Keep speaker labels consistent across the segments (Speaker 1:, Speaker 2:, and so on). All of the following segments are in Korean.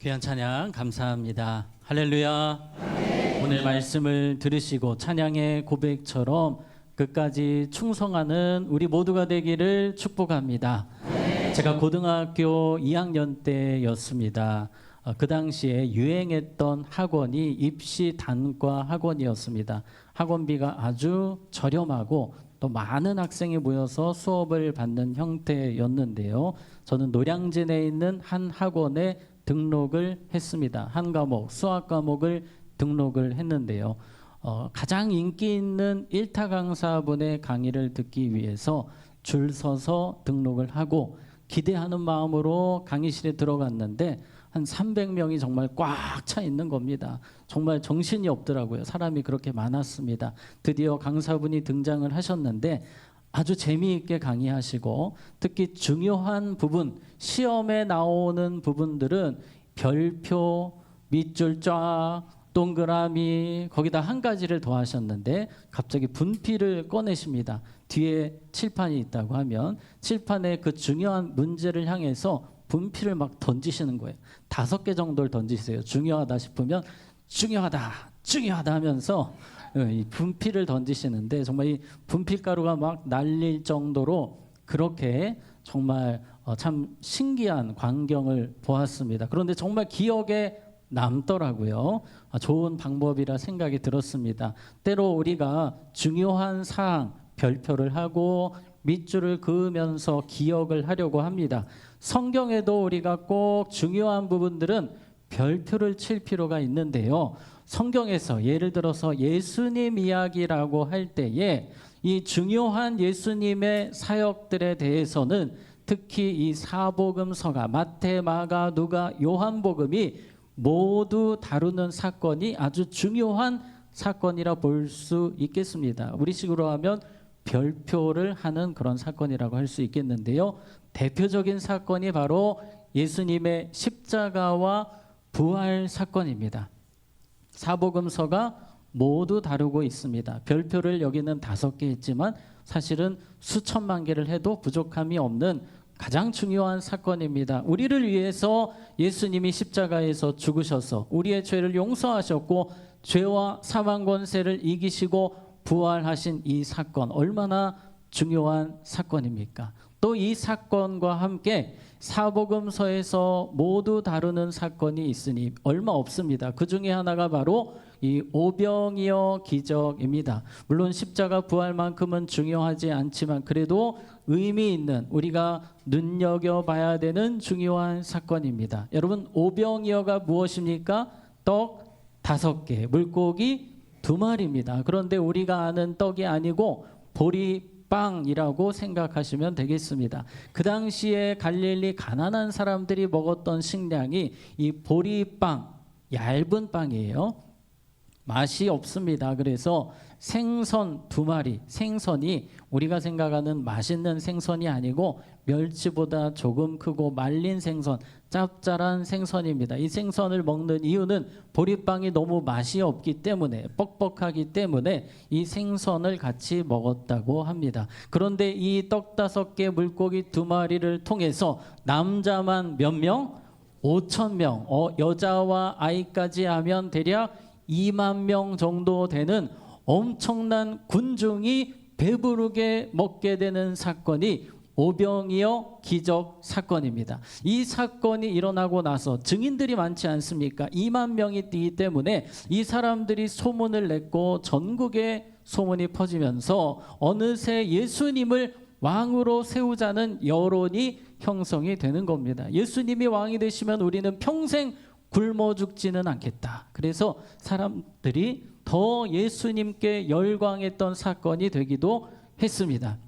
Speaker 1: 귀한 찬양 감사합니다. 할렐루야. 오늘 말씀을 들으시고 찬양의 고백처럼 끝까지 충성하는 우리 모두가 되기를 축복합니다. 제가 고등학교 2학년 때였습니다. 그 당시에 유행했던 학원이 입시 단과 학원이었습니다. 학원비가 아주 저렴하고 또 많은 학생이 모여서 수업을 받는 형태였는데요. 저는 노량진에 있는 한 학원에 등록을 했습니다. 한 과목, 수학 과목을 등록을 했는데요. 가장 인기 있는 1타 강사분의 강의를 듣기 위해서 줄 서서 등록을 하고 기대하는 마음으로 강의실에 들어갔는데 한 300명이 정말 꽉 차 있는 겁니다. 정말 정신이 없더라고요. 사람이 그렇게 많았습니다. 드디어 강사분이 등장을 하셨는데 아주 재미있게 강의하시고 특히 중요한 부분, 시험에 나오는 부분들은 별표, 밑줄 쫙, 동그라미 거기다 한 가지를 더 하셨는데 갑자기 분필을 꺼내십니다. 뒤에 칠판이 있다고 하면 칠판에 그 중요한 문제를 향해서 분필을 막 던지시는 거예요. 5개 정도를 던지세요. 중요하다 싶으면 중요하다 하면서 이 분필을 던지시는데 정말 이 분필가루가 막 날릴 정도로 그렇게 정말 참 신기한 광경을 보았습니다. 그런데 정말 기억에 남더라고요. 좋은 방법이라 생각이 들었습니다. 때로 우리가 중요한 사항 별표를 하고 밑줄을 그으면서 기억을 하려고 합니다. 성경에도 우리가 꼭 중요한 부분들은 별표를 칠 필요가 있는데요. 성경에서 예를 들어서 예수님 이야기라고 할 때에 이 중요한 예수님의 사역들에 대해서는 특히 이 사복음서가 마태, 마가, 누가, 요한복음이 모두 다루는 사건이 아주 중요한 사건이라 볼 수 있겠습니다. 우리식으로 하면 별표를 하는 그런 사건이라고 할 수 있겠는데요. 대표적인 사건이 바로 예수님의 십자가와 부활 사건입니다. 사복음서가 모두 다루고 있습니다. 별표를 여기는 5개 있지만 사실은 수천만 개를 해도 부족함이 없는 가장 중요한 사건입니다. 우리를 위해서 예수님이 십자가에서 죽으셔서 우리의 죄를 용서하셨고 죄와 사망 권세를 이기시고 부활하신 이 사건 얼마나 중요한 사건입니까? 또 이 사건과 함께 사복음서에서 모두 다루는 사건이 있으니 얼마 없습니다. 그 중에 하나가 바로 이 오병이어 기적입니다. 물론 십자가 부활만큼은 중요하지 않지만 그래도 의미 있는 우리가 눈여겨봐야 되는 중요한 사건입니다. 여러분 오병이어가 무엇입니까? 떡 5개, 물고기 2마리입니다. 그런데 우리가 아는 떡이 아니고 보리빵이라고 생각하시면 되겠습니다. 그 당시에 갈릴리 가난한 사람들이 먹었던 식량이 이 보리빵, 얇은 빵이에요. 맛이 없습니다. 그래서 생선 2마리, 생선이 우리가 생각하는 맛있는 생선이 아니고 멸치보다 조금 크고 말린 생선, 짭짤한 생선입니다. 이 생선을 먹는 이유는 보리빵이 너무 맛이 없기 때문에, 뻑뻑하기 때문에 이 생선을 같이 먹었다고 합니다. 그런데 이 떡 5개, 물고기 2마리를 통해서 남자만 몇 명? 5,000명, 여자와 아이까지 하면 대략 2만 명 정도 되는 엄청난 군중이 배부르게 먹게 되는 사건이 오병이어 기적 사건입니다. 이 사건이 일어나고 나서 증인들이 많지 않습니까? 2만 명이 뛰기 때문에 이 사람들이 소문을 냈고 전국에 소문이 퍼지면서 어느새 예수님을 왕으로 세우자는 여론이 형성이 되는 겁니다. 예수님이 왕이 되시면 우리는 평생 굶어 죽지는 않겠다. 그래서 사람들이 더 예수님께 열광했던 사건이 되기도 했습니다.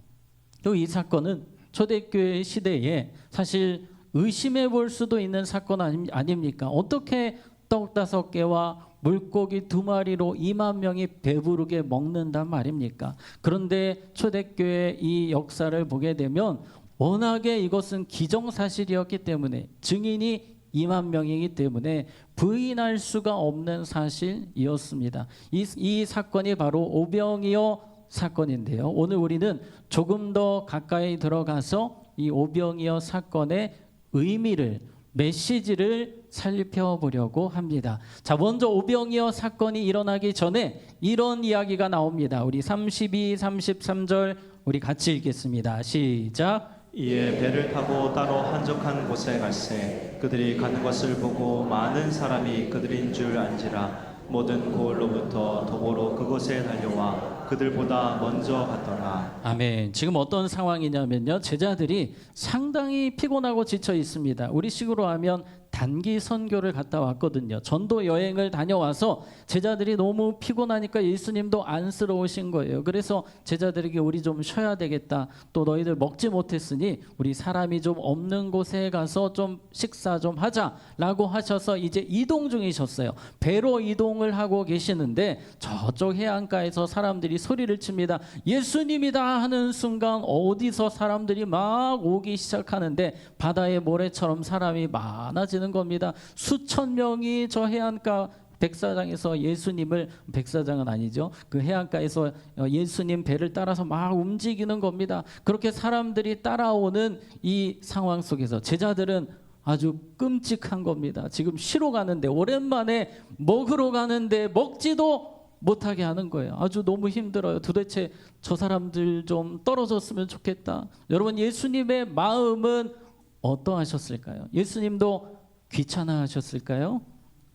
Speaker 1: 또 이 사건은 초대교회 시대에 사실 의심해 볼 수도 있는 사건 아닙니까? 어떻게 떡 5개와 물고기 2마리로 2만 명이 배부르게 먹는단 말입니까? 그런데 초대교회 이 역사를 보게 되면 워낙에 이것은 기정사실이었기 때문에 증인이 2만 명이기 때문에 부인할 수가 없는 사실이었습니다. 이 사건이 바로 오병이어 사건인데요. 오늘 우리는 조금 더 가까이 들어가서 이 오병이어 사건의 의미를 메시지를 살펴보려고 합니다. 자, 먼저 오병이어 사건이 일어나기 전에 이런 이야기가 나옵니다. 우리 32, 33절 우리 같이 읽겠습니다. 시작.
Speaker 2: 이에 배를 타고 따로 한적한 곳에 갈새 그들이 가는 것을 보고 많은 사람이 그들인 줄 안지라 모든 고을로부터 도보로 그곳에 달려와 그들보다 먼저 갔더라.
Speaker 1: 아멘. 지금 어떤 상황이냐면요, 제자들이 상당히 피곤하고 지쳐 있습니다. 우리 식으로 하면 단기 선교를 갔다 왔거든요. 전도 여행을 다녀와서 제자들이 너무 피곤하니까 예수님도 안쓰러우신 거예요. 그래서 제자들에게 우리 좀 쉬어야 되겠다. 또 너희들 먹지 못했으니 우리 사람이 좀 없는 곳에 가서 좀 식사 좀 하자라고 하셔서 이제 이동 중이셨어요. 배로 이동을 하고 계시는데 저쪽 해안가에서 사람들이 소리를 칩니다. 예수님이다 하는 순간 어디서 사람들이 막 오기 시작하는데 바다의 모래처럼 사람이 많아지는 겁니다. 수천 명이 저 해안가 백사장에서 예수님을, 백사장은 아니죠, 그 해안가에서 예수님 배를 따라서 막 움직이는 겁니다. 그렇게 사람들이 따라오는 이 상황 속에서 제자들은 아주 끔찍한 겁니다. 지금 쉬러 가는데, 오랜만에 먹으러 가는데 먹지도 못하게 하는 거예요. 아주 너무 힘들어요. 도대체 저 사람들 좀 떨어졌으면 좋겠다. 여러분, 예수님의 마음은 어떠하셨을까요? 예수님도 귀찮아하셨을까요?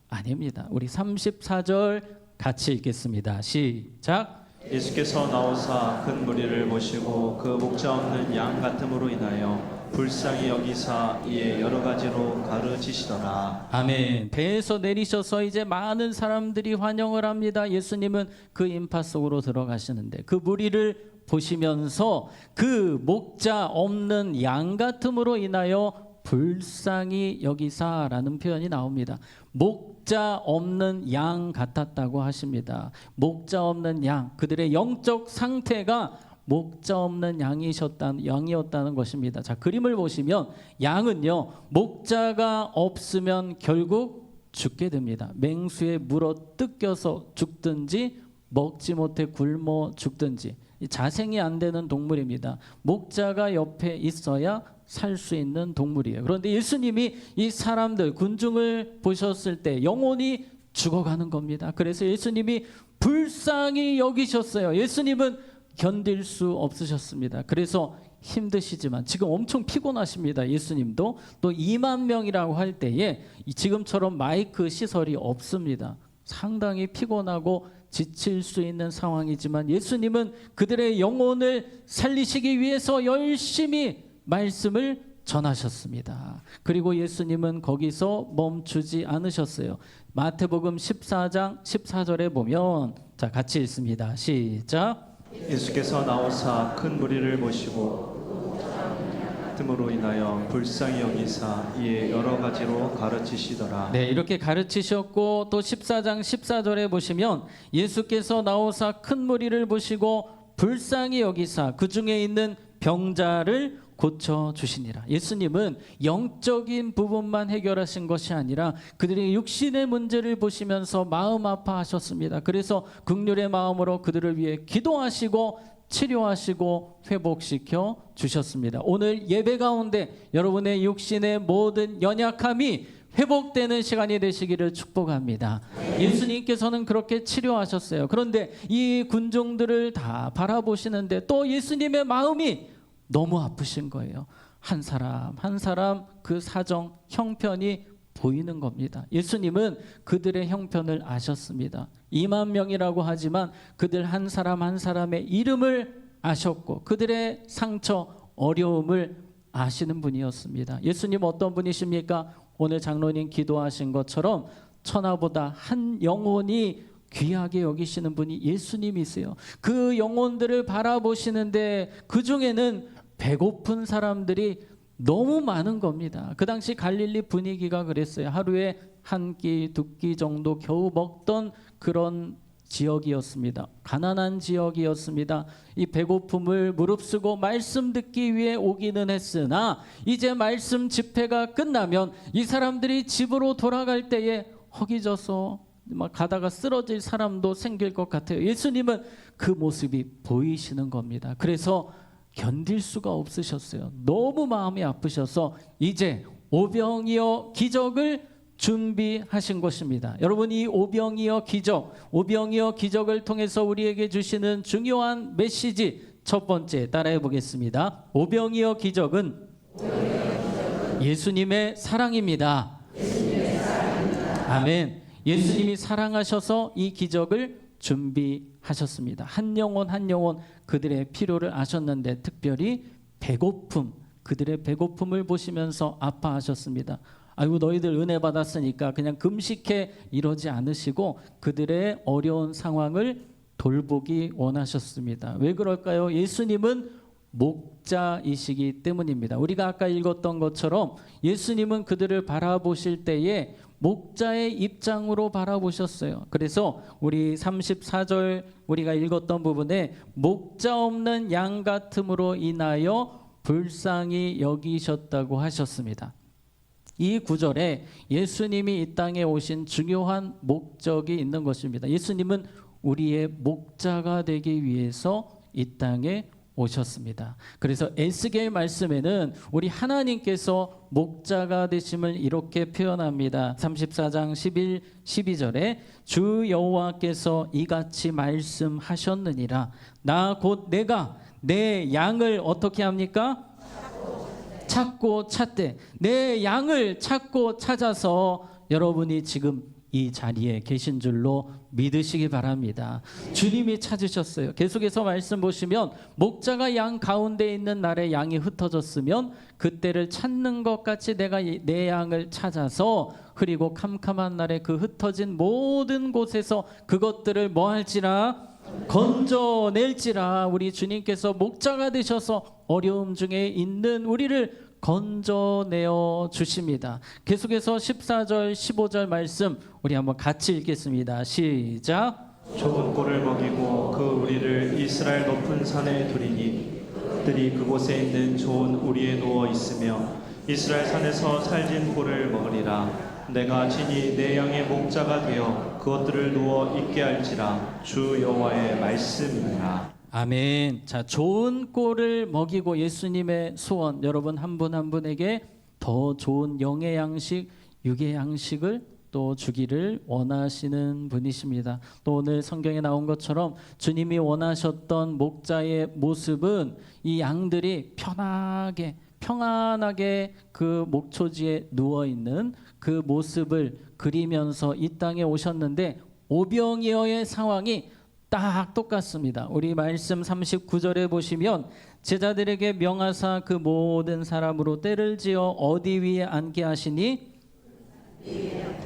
Speaker 1: 아닙니다. 우리 34절 같이 읽겠습니다. 시작.
Speaker 2: 예수께서 나오사 큰 무리를 보시고 그 목자 없는 양 같음으로 인하여 불쌍히 여기사 이에 여러 가지로 가르치시더라.
Speaker 1: 아멘. 배에서 내리셔서 이제 많은 사람들이 환영을 합니다. 예수님은 그 인파 속으로 들어가시는데 그 무리를 보시면서 그 목자 없는 양 같음으로 인하여 불쌍히 여기사라는 표현이 나옵니다. 목자 없는 양 같았다고 하십니다. 목자 없는 양, 그들의 영적 상태가 목자 없는 양이었다는 것입니다. 자, 그림을 보시면 양은요, 목자가 없으면 결국 죽게 됩니다. 맹수에 물어 뜯겨서 죽든지 먹지 못해 굶어 죽든지 자생이 안 되는 동물입니다. 목자가 옆에 있어야 살 수 있는 동물이에요. 그런데 예수님이 이 사람들, 군중을 보셨을 때 영혼이 죽어가는 겁니다. 그래서 예수님이 불쌍히 여기셨어요. 예수님은 견딜 수 없으셨습니다. 그래서 힘드시지만 지금 엄청 피곤하십니다. 예수님도 또 2만 명이라고 할 때에 지금처럼 마이크 시설이 없습니다. 상당히 피곤하고 지칠 수 있는 상황이지만 예수님은 그들의 영혼을 살리시기 위해서 열심히 말씀을 전하셨습니다. 그리고 예수님은 거기서 멈추지 않으셨어요. 마태복음 14장 14절에 보면, 자, 같이 읽습니다. 시작.
Speaker 2: 예수께서 나오사 큰 무리를 보시고 틈으로 인하여 불쌍히 여기사 이에 여러 가지로 가르치시더라.
Speaker 1: 네, 이렇게 가르치셨고 또 14장 14절에 보시면 예수께서 나오사 큰 무리를 보시고 불쌍히 여기사 그 중에 있는 병자를 고쳐 주시니라. 예수님은 영적인 부분만 해결하신 것이 아니라 그들의 육신의 문제를 보시면서 마음 아파하셨습니다. 그래서 긍휼의 마음으로 그들을 위해 기도하시고 치료하시고 회복시켜 주셨습니다. 오늘 예배 가운데 여러분의 육신의 모든 연약함이 회복되는 시간이 되시기를 축복합니다. 예수님께서는 그렇게 치료하셨어요. 그런데 이 군중들을 다 바라보시는데 또 예수님의 마음이 너무 아프신 거예요. 한 사람 한 사람 그 사정, 형편이 보이는 겁니다. 예수님은 그들의 형편을 아셨습니다. 2만 명이라고 하지만 그들 한 사람 한 사람의 이름을 아셨고 그들의 상처, 어려움을 아시는 분이었습니다. 예수님 어떤 분이십니까? 오늘 장로님 기도하신 것처럼 천하보다 한 영혼이 귀하게 여기시는 분이 예수님이세요. 그 영혼들을 바라보시는데 그 중에는 배고픈 사람들이 너무 많은 겁니다. 그 당시 갈릴리 분위기가 그랬어요. 하루에 한 끼, 두 끼 정도 겨우 먹던 그런 지역이었습니다. 가난한 지역이었습니다. 이 배고픔을 무릅쓰고 말씀 듣기 위해 오기는 했으나 이제 말씀 집회가 끝나면 이 사람들이 집으로 돌아갈 때에 허기져서 막 가다가 쓰러질 사람도 생길 것 같아요. 예수님은 그 모습이 보이시는 겁니다. 그래서 견딜 수가 없으셨어요. 너무 마음이 아프셔서 이제 오병이어 기적을 준비하신 것입니다. 여러분, 이 오병이어 기적을 통해서 우리에게 주시는 중요한 메시지 첫 번째 따라해 보겠습니다. 오병이어 기적은 예수님의 사랑입니다. 아멘. 예수님이 사랑하셔서 이 기적을 준비하셨습니다. 한 영혼 한 영혼 그들의 필요를 아셨는데 특별히 그들의 배고픔을 보시면서 아파하셨습니다. 아이고, 너희들 은혜 받았으니까 그냥 금식해 이러지 않으시고 그들의 어려운 상황을 돌보기 원하셨습니다. 왜 그럴까요? 예수님은 목자이시기 때문입니다. 우리가 아까 읽었던 것처럼 예수님은 그들을 바라보실 때에 목자의 입장으로 바라보셨어요. 그래서 우리 34절 우리가 읽었던 부분에 목자 없는 양 같음으로 인하여 불쌍히 여기셨다고 하셨습니다. 이 구절에 예수님이 이 땅에 오신 중요한 목적이 있는 것입니다. 예수님은 우리의 목자가 되기 위해서 이 땅에 오셨습니다. 그래서 에스겔 말씀에는 우리 하나님께서 목자가 되심을 이렇게 표현합니다. 34장 11, 12절에 주 여호와께서 이같이 말씀하셨느니라. 나 곧 내가 내 양을 어떻게 합니까? 찾고 찾되. 내 양을 찾고 찾아서 여러분이 지금 이 자리에 계신 줄로 믿으시기 바랍니다. 주님이 찾으셨어요. 계속해서 말씀 보시면 목자가 양 가운데 있는 날에 양이 흩어졌으면 그때를 찾는 것 같이 내가 내 양을 찾아서 그리고 캄캄한 날에 그 흩어진 모든 곳에서 그것들을 뭐 할지라? 건져낼지라. 우리 주님께서 목자가 되셔서 어려움 중에 있는 우리를 건져내어 주십니다. 계속해서 14절 15절 말씀 우리 한번 같이 읽겠습니다. 시작.
Speaker 2: 좁은 꼴을 먹이고 그 우리를 이스라엘 높은 산에 두리니 들이 그곳에 있는 좋은 우리에 누워 있으며 이스라엘 산에서 살진 꼴을 먹으리라. 내가 친히 내 양의 목자가 되어 그것들을 누워 있게 할지라. 주 여호와의 말씀이니라.
Speaker 1: 아멘. 자, 좋은 꼴을 먹이고 예수님의 소원, 여러분 한 분 한 분에게 더 좋은 영의 양식, 육의 양식을 또 주기를 원하시는 분이십니다. 또 오늘 성경에 나온 것처럼 주님이 원하셨던 목자의 모습은 이 양들이 평안하게 그 목초지에 누워 있는 그 모습을 그리면서 이 땅에 오셨는데 오병이어의 상황이 딱 똑같습니다. 우리 말씀 39절에 보시면 제자들에게 명하사 그 모든 사람으로 때를 지어 어디 위에 앉게 하시니?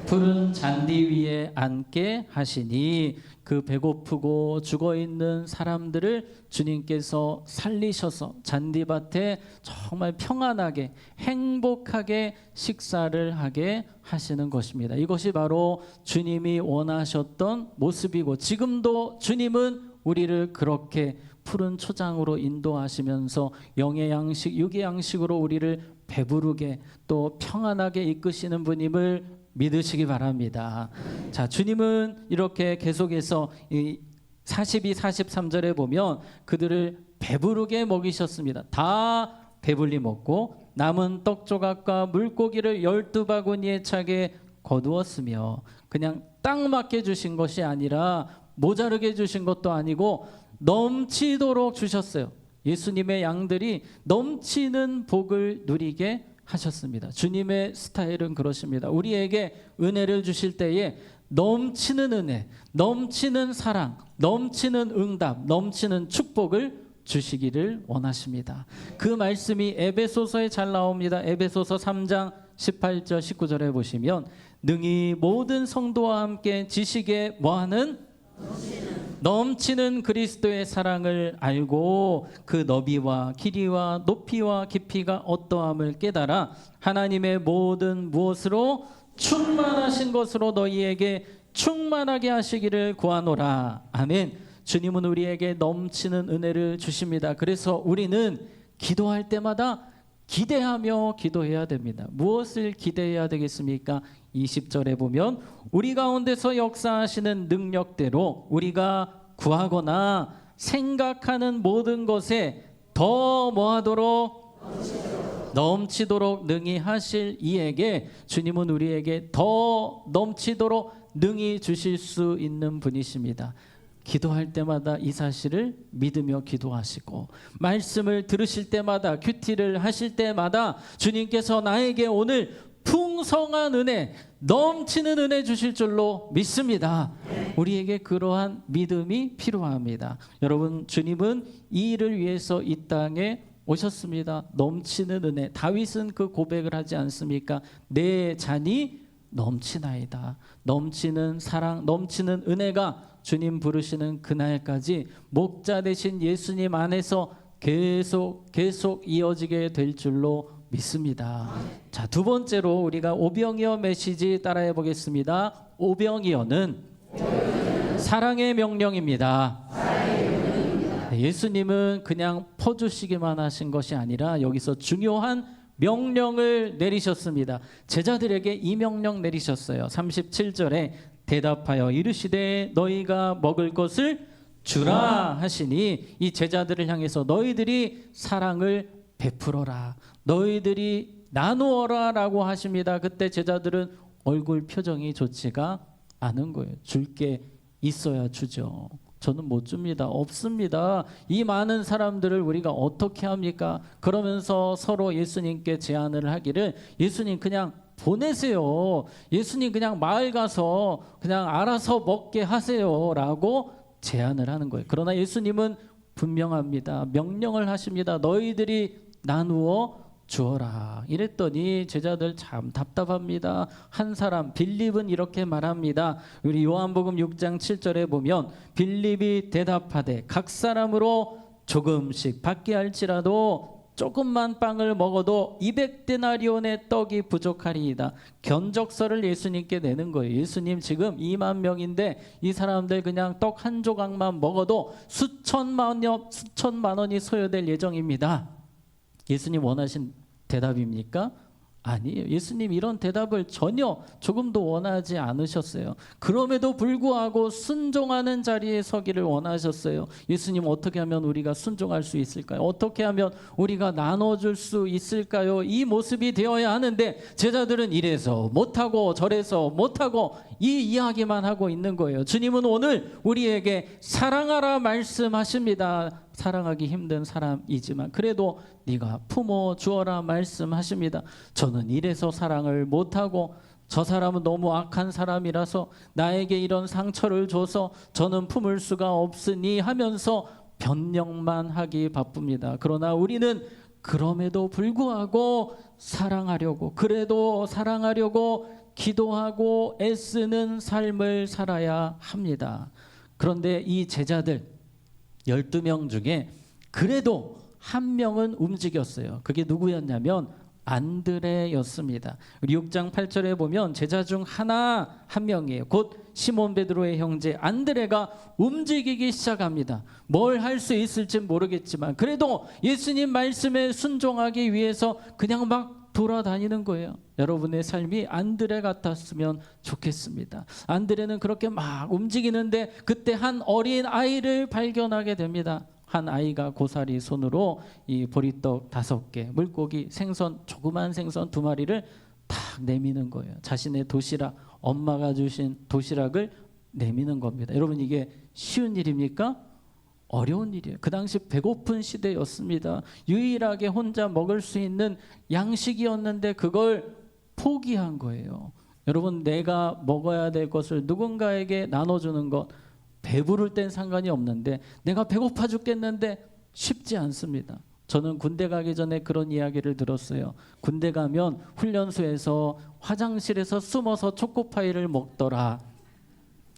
Speaker 1: 푸른 잔디 위에 앉게 하시니. 그 배고프고 죽어있는 사람들을 주님께서 살리셔서 잔디밭에 정말 평안하게 행복하게 식사를 하게 하시는 것입니다. 이것이 바로 주님이 원하셨던 모습이고 지금도 주님은 우리를 그렇게 푸른 초장으로 인도하시면서 영의 양식, 육의 양식으로 우리를 배부르게 또 평안하게 이끄시는 분임을 믿으시기 바랍니다. 자, 주님은 이렇게 계속해서 이 42, 43절에 보면 그들을 배부르게 먹이셨습니다. 다 배불리 먹고 남은 떡 조각과 물고기를 12바구니에 차게 거두었으며 그냥 딱 맞게 주신 것이 아니라 모자르게 주신 것도 아니고 넘치도록 주셨어요. 예수님의 양들이 넘치는 복을 누리게 하셨습니다. 주님의 스타일은 그렇습니다. 우리에게 은혜를 주실 때에 넘치는 은혜, 넘치는 사랑, 넘치는 응답, 넘치는 축복을 주시기를 원하십니다. 그 말씀이 에베소서에 잘 나옵니다. 에베소서 3장 18절 19절에 보시면 능히 모든 성도와 함께 지식에 뭐하는? 넘치는 그리스도의 사랑을 알고 그 너비와 길이와 높이와 깊이가 어떠함을 깨달아 하나님의 모든 무엇으로 충만하신 것으로 너희에게 충만하게 하시기를 구하노라. 아멘. 주님은 우리에게 넘치는 은혜를 주십니다. 그래서 우리는 기도할 때마다 기대하며 기도해야 됩니다. 무엇을 기대해야 되겠습니까? 20절에 보면 우리 가운데서 역사하시는 능력대로 우리가 구하거나 생각하는 모든 것에 더 뭐하도록 넘치도록 능히 하실 이에게 주님은 우리에게 더 넘치도록 능히 주실 수 있는 분이십니다. 기도할 때마다 이 사실을 믿으며 기도하시고 말씀을 들으실 때마다 큐티를 하실 때마다 주님께서 나에게 오늘 풍성한 은혜, 넘치는 은혜 주실 줄로 믿습니다. 우리에게 그러한 믿음이 필요합니다. 여러분, 주님은 이 일을 위해서 이 땅에 오셨습니다. 넘치는 은혜. 다윗은 그 고백을 하지 않습니까? 내 잔이 넘치나이다. 넘치는 사랑, 넘치는 은혜가 주님 부르시는 그날까지 목자 되신 예수님 안에서 계속 이어지게 될 줄로 믿습니다. 자, 두 번째로 우리가 오병이어 메시지 따라해 보겠습니다. 오병이어는 사랑의 명령입니다. 예수님은 그냥 퍼주시기만 하신 것이 아니라 여기서 중요한 명령을 내리셨습니다. 제자들에게 이 명령 내리셨어요. 37절에 대답하여 이르시되 너희가 먹을 것을 주라 하시니 이 제자들을 향해서 너희들이 사랑을 베풀어라, 너희들이 나누어라 라고 하십니다. 그때 제자들은 얼굴 표정이 좋지가 않은 거예요. 줄 게 있어야 주죠. 저는 못 줍니다. 없습니다. 이 많은 사람들을 우리가 어떻게 합니까? 그러면서 서로 예수님께 제안을 하기를 예수님 그냥 보내세요. 예수님 그냥 마을 가서 그냥 알아서 먹게 하세요 라고 제안을 하는 거예요. 그러나 예수님은 분명합니다. 명령을 하십니다. 너희들이 나누어 주어라. 이랬더니 제자들 참 답답합니다. 한 사람 빌립은 이렇게 말합니다. 우리 요한복음 6장 7절에 보면 빌립이 대답하되 각 사람으로 조금씩 받게 할지라도 조금만 빵을 먹어도 200데나리온의 떡이 부족하리이다. 견적서를 예수님께 내는 거예요. 예수님 지금 2만 명인데 이 사람들 그냥 떡 한 조각만 먹어도 수천만 원이 소요될 예정입니다. 예수님 원하신 대답입니까? 아니에요. 예수님 이런 대답을 전혀 조금도 원하지 않으셨어요. 그럼에도 불구하고 순종하는 자리에 서기를 원하셨어요. 예수님 어떻게 하면 우리가 순종할 수 있을까요? 어떻게 하면 우리가 나눠줄 수 있을까요? 이 모습이 되어야 하는데 제자들은 이래서 못하고 저래서 못하고 이 이야기만 하고 있는 거예요. 주님은 오늘 우리에게 사랑하라 말씀하십니다. 사랑하기 힘든 사람이지만 그래도 네가 품어 주어라 말씀하십니다. 저는 이래서 사랑을 못하고 저 사람은 너무 악한 사람이라서 나에게 이런 상처를 줘서 저는 품을 수가 없으니 하면서 변명만 하기 바쁩니다. 그러나 우리는 그럼에도 불구하고 사랑하려고 그래도 사랑하려고 기도하고 애쓰는 삶을 살아야 합니다. 그런데 이 제자들 12명 중에 그래도 한 명은 움직였어요. 그게 누구였냐면 안드레였습니다. 우리 6장 8절에 보면 제자 중 한 명이에요. 곧 시몬 베드로의 형제 안드레가 움직이기 시작합니다. 뭘 할 수 있을지 모르겠지만 그래도 예수님 말씀에 순종하기 위해서 그냥 막 돌아다니는 거예요. 여러분의 삶이 안드레 같았으면 좋겠습니다. 안드레는 그렇게 막 움직이는데 그때 한 어린 아이를 발견하게 됩니다. 한 아이가 고사리 손으로 이 보리떡 5개, 물고기, 생선, 조그만 생선 2마리를 탁 내미는 거예요. 자신의 도시락, 엄마가 주신 도시락을 내미는 겁니다. 여러분 이게 쉬운 일입니까? 어려운 일이에요. 그 당시 배고픈 시대였습니다. 유일하게 혼자 먹을 수 있는 양식이었는데 그걸 포기한 거예요. 여러분 내가 먹어야 될 것을 누군가에게 나눠주는 것 배부를 땐 상관이 없는데 내가 배고파 죽겠는데 쉽지 않습니다. 저는 군대 가기 전에 그런 이야기를 들었어요. 군대 가면 훈련소에서 화장실에서 숨어서 초코파이를 먹더라.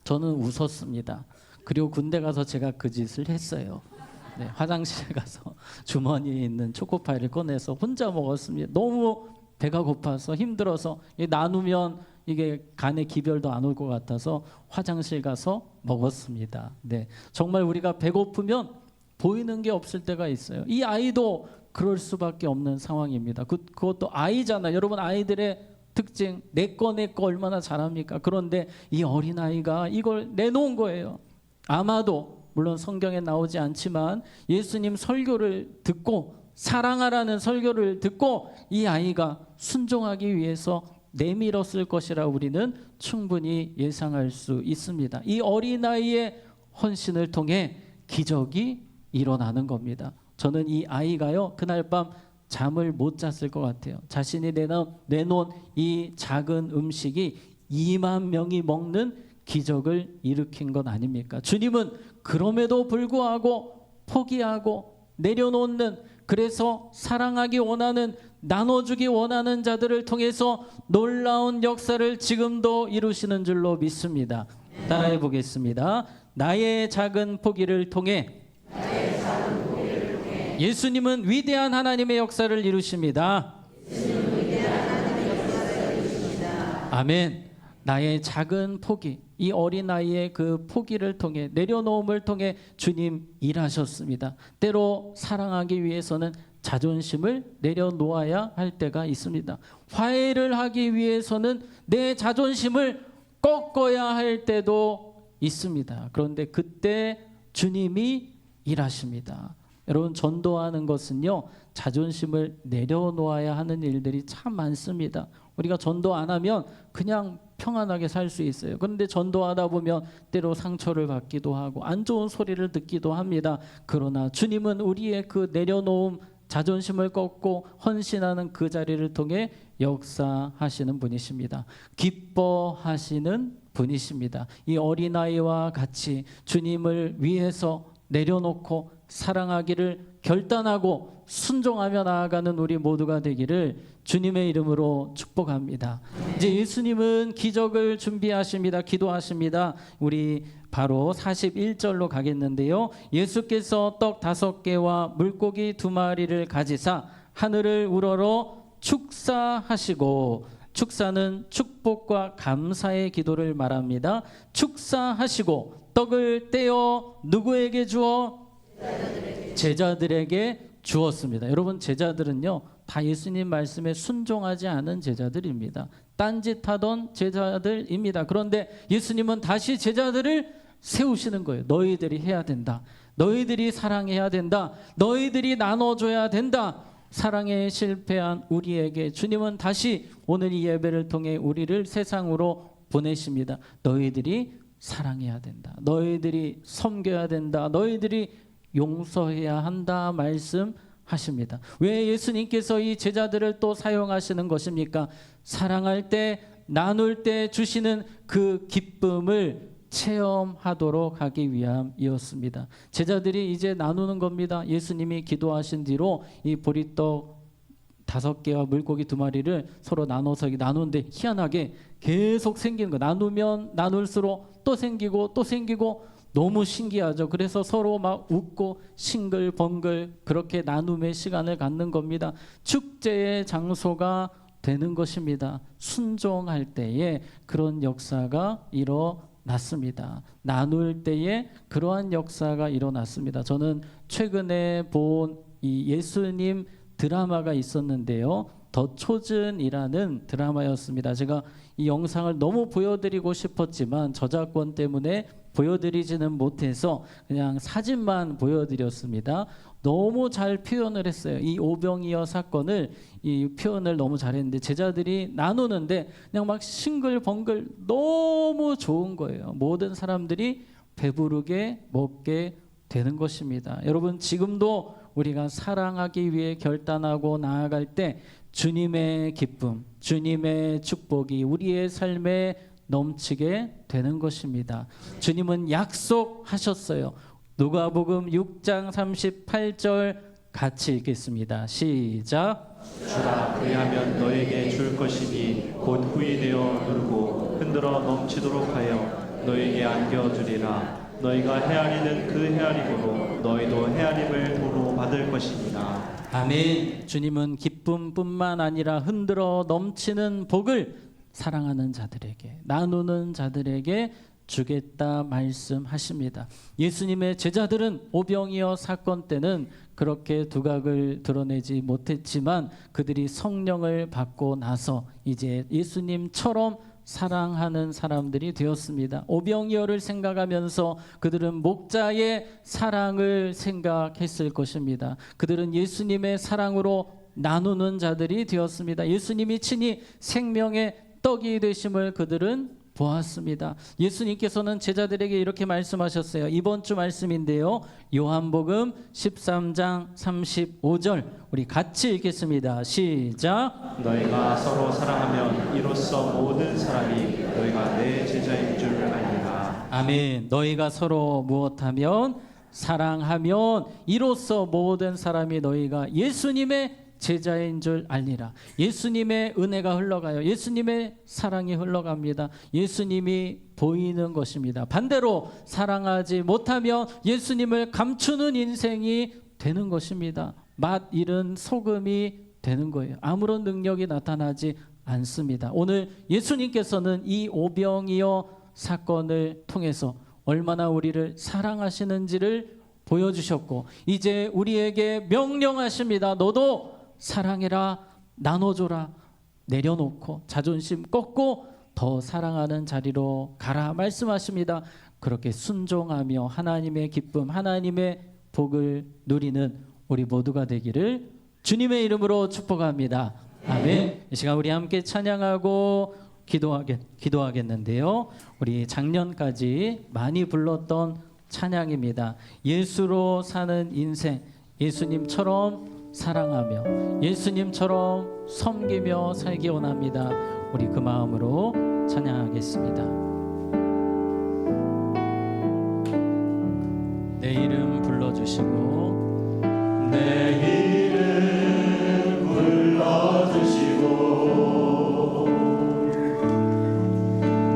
Speaker 1: 저는 웃었습니다. 그리고 군대 가서 제가 그 짓을 했어요. 네, 화장실에 가서 주머니에 있는 초코파이를 꺼내서 혼자 먹었습니다. 너무 배가 고파서 힘들어서 나누면 이게 간에 기별도 안 올 것 같아서 화장실 가서 먹었습니다. 네, 정말 우리가 배고프면 보이는 게 없을 때가 있어요. 이 아이도 그럴 수밖에 없는 상황입니다. 그것도 아이잖아요. 여러분 아이들의 특징 내 거 얼마나 잘합니까? 그런데 이 어린아이가 이걸 내놓은 거예요. 아마도 물론 성경에 나오지 않지만 예수님 설교를 듣고 사랑하라는 설교를 듣고 이 아이가 순종하기 위해서 내밀었을 것이라 우리는 충분히 예상할 수 있습니다. 이 어린아이의 헌신을 통해 기적이 일어나는 겁니다. 저는 이 아이가요, 그날 밤 잠을 못 잤을 것 같아요. 자신이 내놓은 이 작은 음식이 2만 명이 먹는 기적을 일으킨 것 아닙니까? 주님은 그럼에도 불구하고 포기하고 내려놓는, 그래서 사랑하기 원하는, 나눠주기 원하는 자들을 통해서 놀라운 역사를 지금도 이루시는 줄로 믿습니다. 따라해 보겠습니다. 나의 작은 포기를 통해 예수님은 위대한 하나님의 역사를 이루십니다. 아멘. 나의 작은 포기, 이 어린아이의 그 포기를 통해, 내려놓음을 통해 주님 일하셨습니다. 때로 사랑하기 위해서는 자존심을 내려놓아야 할 때가 있습니다. 화해를 하기 위해서는 내 자존심을 꺾어야 할 때도 있습니다. 그런데 그때 주님이 일하십니다. 여러분, 전도하는 것은요, 자존심을 내려놓아야 하는 일들이 참 많습니다. 우리가 전도 안 하면 그냥 평안하게 살 수 있어요. 그런데 전도하다 보면 때로 상처를 받기도 하고 안 좋은 소리를 듣기도 합니다. 그러나 주님은 우리의 그 내려놓음, 자존심을 꺾고 헌신하는 그 자리를 통해 역사하시는 분이십니다. 기뻐하시는 분이십니다. 이 어린아이와 같이 주님을 위해서 내려놓고 사랑하기를 결단하고 순종하며 나아가는 우리 모두가 되기를 주님의 이름으로 축복합니다. 이제 예수님은 기적을 준비하십니다. 기도하십니다. 우리 바로 41절로 가겠는데요. 예수께서 떡 5개와 물고기 2마리를 가지사 하늘을 우러러 축사하시고, 축사는 축복과 감사의 기도를 말합니다. 축사하시고 떡을 떼어 누구에게 주어? 제자들에게 주었습니다. 여러분, 제자들은요 다 예수님 말씀에 순종하지 않은 제자들입니다. 딴짓하던 제자들입니다. 그런데 예수님은 다시 제자들을 세우시는 거예요. 너희들이 해야 된다. 너희들이 사랑해야 된다. 너희들이 나눠줘야 된다. 사랑에 실패한 우리에게 주님은 다시 오늘 이 예배를 통해 우리를 세상으로 보내십니다. 너희들이 사랑해야 된다. 너희들이 섬겨야 된다. 너희들이 용서해야 한다 말씀하십니다. 왜 예수님께서 이 제자들을 또 사용하시는 것입니까? 사랑할 때, 나눌 때 주시는 그 기쁨을 체험하도록 하기 위함이었습니다. 제자들이 이제 나누는 겁니다. 예수님이 기도하신 뒤로 이 보리떡 5개와 물고기 2마리를 서로 나눠서 나누는데 희한하게 계속 생기는 거. 나누면 나눌수록 또 생기고 또 생기고 너무 신기하죠. 그래서 서로 막 웃고 싱글벙글 그렇게 나눔의 시간을 갖는 겁니다. 축제의 장소가 되는 것입니다. 순종할 때에 그런 역사가 일어났습니다. 나눌 때에 그러한 역사가 일어났습니다. 저는 최근에 본 이 예수님 드라마가 있었는데요. 더 초즌이라는 드라마였습니다. 제가 이 영상을 너무 보여드리고 싶었지만 저작권 때문에 보여드리지는 못해서 그냥 사진만 보여드렸습니다. 너무 잘 표현을 했어요. 이 오병이어 사건을 이 표현을 너무 잘했는데 제자들이 나누는데 그냥 막 싱글벙글 너무 좋은 거예요. 모든 사람들이 배부르게 먹게 되는 것입니다. 여러분, 지금도 우리가 사랑하기 위해 결단하고 나아갈 때 주님의 기쁨, 주님의 축복이 우리의 삶에 넘치게 되는 것입니다. 주님은 약속하셨어요. 누가복음 6장 38절 같이 읽겠습니다. 시작.
Speaker 2: 주라, 그리하면 너에게 줄 것이니 곧 후이되어 누르고 흔들어 넘치도록 하여 너에게 안겨주리라. 너희가 헤아리는 그 헤아림으로 너희도 헤아림을 도로 받을 것이니라.
Speaker 1: 아멘. 주님은 기쁨뿐만 아니라 흔들어 넘치는 복을 사랑하는 자들에게, 나누는 자들에게 주겠다 말씀하십니다. 예수님의 제자들은 오병이어 사건 때는 그렇게 두각을 드러내지 못했지만 그들이 성령을 받고 나서 이제 예수님처럼 사랑하는 사람들이 되었습니다. 오병이어를 생각하면서 그들은 목자의 사랑을 생각했을 것입니다. 그들은 예수님의 사랑으로 나누는 자들이 되었습니다. 예수님이 친히 생명의 떡이 되심을 그들은 보았습니다. 예수님께서는 제자들에게 이렇게 말씀하셨어요. 이번 주 말씀인데요. 요한복음 13장 35절 우리 같이 읽겠습니다. 시작.
Speaker 2: 너희가 서로 사랑하면 이로써 모든 사람이 너희가 내 제자인 줄 알리라.
Speaker 1: 아멘. 너희가 서로 무엇하면 사랑하면 이로써 모든 사람이 너희가 예수님의 제자인 줄 알리라. 예수님의 은혜가 흘러가요. 예수님의 사랑이 흘러갑니다. 예수님이 보이는 것입니다. 반대로 사랑하지 못하면 예수님을 감추는 인생이 되는 것입니다. 맛 잃은 소금이 되는 거예요. 아무런 능력이 나타나지 않습니다. 오늘 예수님께서는 이 오병이어 사건을 통해서 얼마나 우리를 사랑하시는지를 보여주셨고 이제 우리에게 명령하십니다. 너도 사랑해라, 나눠줘라, 내려놓고 자존심 꺾고 더 사랑하는 자리로 가라 말씀하십니다. 그렇게 순종하며 하나님의 기쁨, 하나님의 복을 누리는 우리 모두가 되기를 주님의 이름으로 축복합니다. 아멘. 이 시간 우리 함께 찬양하고 기도하겠는데요. 우리 작년까지 많이 불렀던 찬양입니다. 예수로 사는 인생, 예수님처럼 사랑하며 예수님처럼 섬기며 살기 원합니다. 우리 그 마음으로 찬양하겠습니다. 내 이름 불러주시고
Speaker 2: 내 이름 불러주시고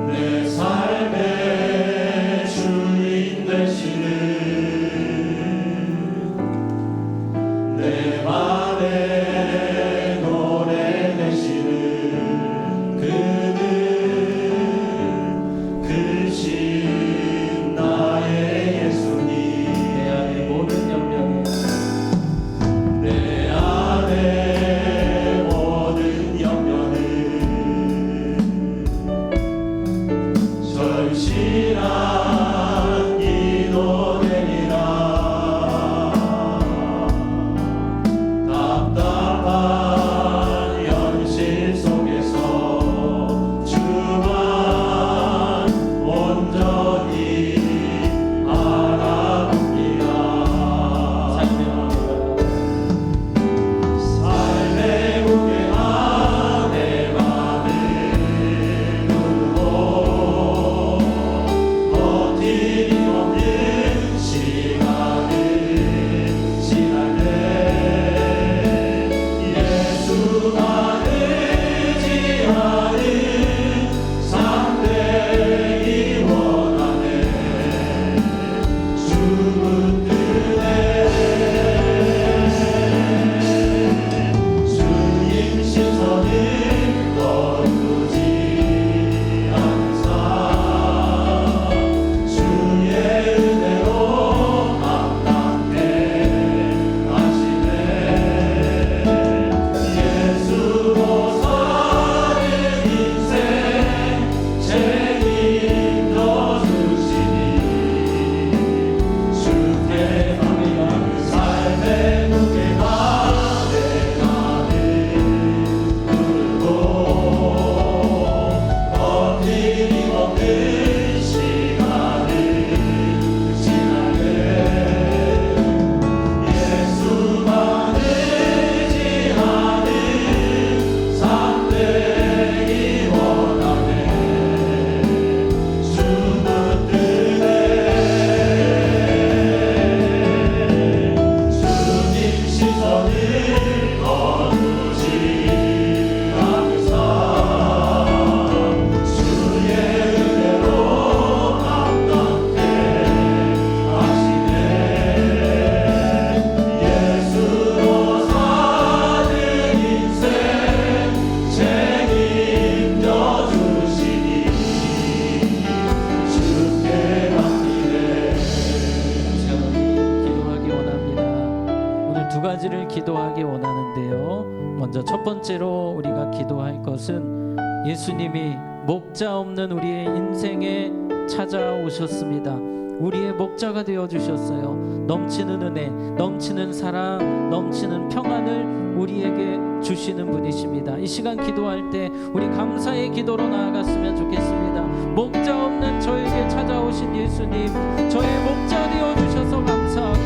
Speaker 2: 내 삶의 주인 되시는 내 맘에 노래 되시는 그는 크신 나의 예수님.
Speaker 1: 내 안에 모든 염려에
Speaker 2: 내 안에 모든 염려는 절실한 기도되리라. 답답한 현실 속에서 주만 온전히 알아봅니다. 삶의 무게가 내 맘을 누르고 버티기 없는 시간을 지날 때 예수가 의지하는 삶 되기 원하네. 주문 뜨네. 주님 시선을 거두지 않는 삶 주의 은혜로 감당해 하시네. 예수로 사는 인생 책임져 주시니 주께 합니다. 삶의 무게가 내 맘을 누르고 버티기 없는 시간을 지나게 예수만 의지하는 삶 되기 원하네. 주문 뜨네. 주님 시선을 거두지 않는 삶 주의 은혜로 감당해 하시네. 예수로 사는 인생 책임져 주시니 주께 맡기네.
Speaker 1: 기도하기 원합니다. 오늘 두 가지를 기도하기 원하는데요. 먼저 첫 번째로 우리가 기도할 것은 예수님이 목자 없는 우리의 인생에 찾아오셨습니다. 우리의 목자가 되어 주셨어요. 넘치는 은혜, 넘치는 사랑, 넘치는 평안을 우리에게 주시는 분이십니다. 이 시간 기도할 때 우리 감사의 기도로 나아갔으면 좋겠습니다. 목자 없는 저에게 찾아오신 예수님, 저의 목자 되어 주셔서 감사하고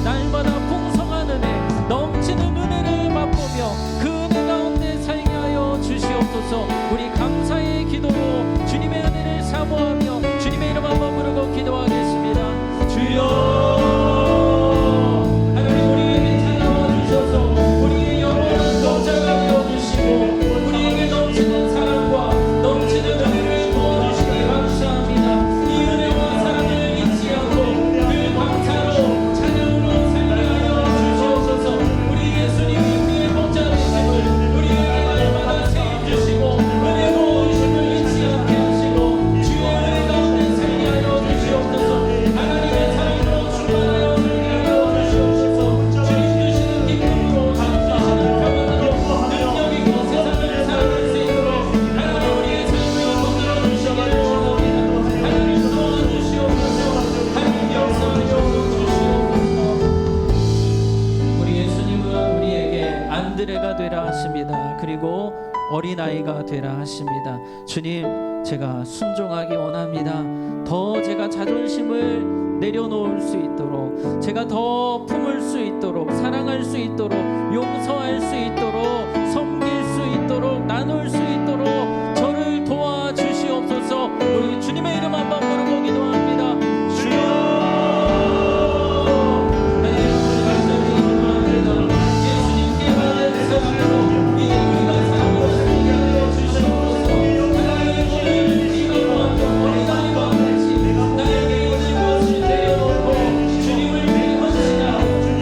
Speaker 1: 날마다 풍성한 은혜, 넘치는 은혜를 맛보며 그 은혜 가운데 살게 하여 주시옵소서. 우리 감사의 기도로 주님의 은혜를 사모하며 주님의 이름 한번 부르고 기도하겠습니다. 주여, 하나님 우리에게 찾아와 주셔서 우리의 영원한 목자가 되어주시고 우리에게 넘치는 사랑과 넘치는 은혜를 부어주시니 감사합니다. 이 은혜와 사랑을 잊지 않고 그 감사로 찬양으로 살게 하여 주시옵소서. 우리 예수님이 우리의 목자 되심을 우리에게 날마다 세워주시고 은혜 부어주심을 잊지 않게 하시고 주의 은혜 가운데 살게 하여 주시옵소서. 하나님의 사랑으로 충만하여 살게 하여 주시옵소서. 주님 주시는 기쁨으로 주시는 평안으로 능력 있고 세상을 살아갈 수 있도록 하나님 우리의 삶을 건드려 주시기를 원합니다. 하나님 도와주시옵소서. 하나님 역사하여 주시옵소서. 우리 예수님은 우리에게 안드레가 되라 하십니다. 그리고 어린아이가 되라 하십니다. 주님, 제가 순종하기 원합니다. 더 제가 자존심을 내려놓을 수 있도록, 제가 더 품을 수 있도록, 사랑할 수 있도록, 용서할 수 있도록, 섬길 수 있도록, 나눌 수 있도록 저를 도와주시옵소서. 우리 주님의 이름 한번 부르고 기도합니다. 주여, 예수님께 받은 사랑으로 이제 우리가 사랑으로 살게 하여 주시옵소서. 하나님 오늘 이것과 어린아이와 같이 나에게 있는 것을 내려놓고 주님을 위하시라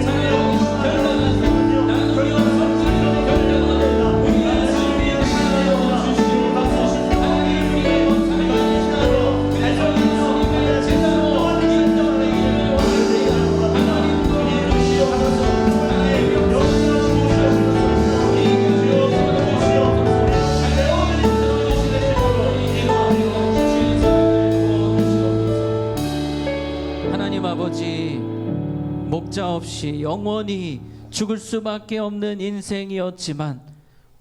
Speaker 1: 사랑으로 결단하사 나누며 섬기는 결단하는 우리의 삶이 하여 주시옵소서. 하나님 우리가 사랑하시나로 그래서 예수님의 제자로 인정되기를 원합니다. 하나님 도와주시옵소서. 하나님 하나님 아버지, 목자 없이 영원히 죽을 수밖에 없는 인생이었지만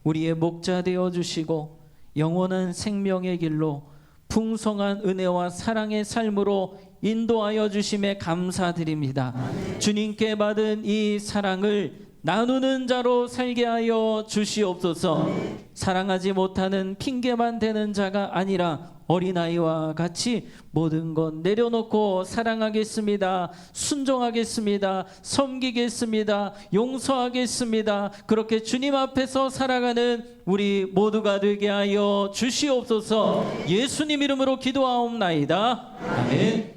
Speaker 1: 우리의 목자 되어 주시고 영원한 생명의 길로 풍성한 은혜와 사랑의 삶으로 인도하여 주심에 감사드립니다. 주님께 받은 이 사랑을 나누는 자로 살게 하여 주시옵소서. 사랑하지 못하는 핑계만 대는 자가 아니라 어린아이와 같이 모든 것 내려놓고 사랑하겠습니다. 순종하겠습니다. 섬기겠습니다. 용서하겠습니다. 그렇게 주님 앞에서 살아가는 우리 모두가 되게 하여 주시옵소서. 예수님 이름으로 기도하옵나이다. 아멘.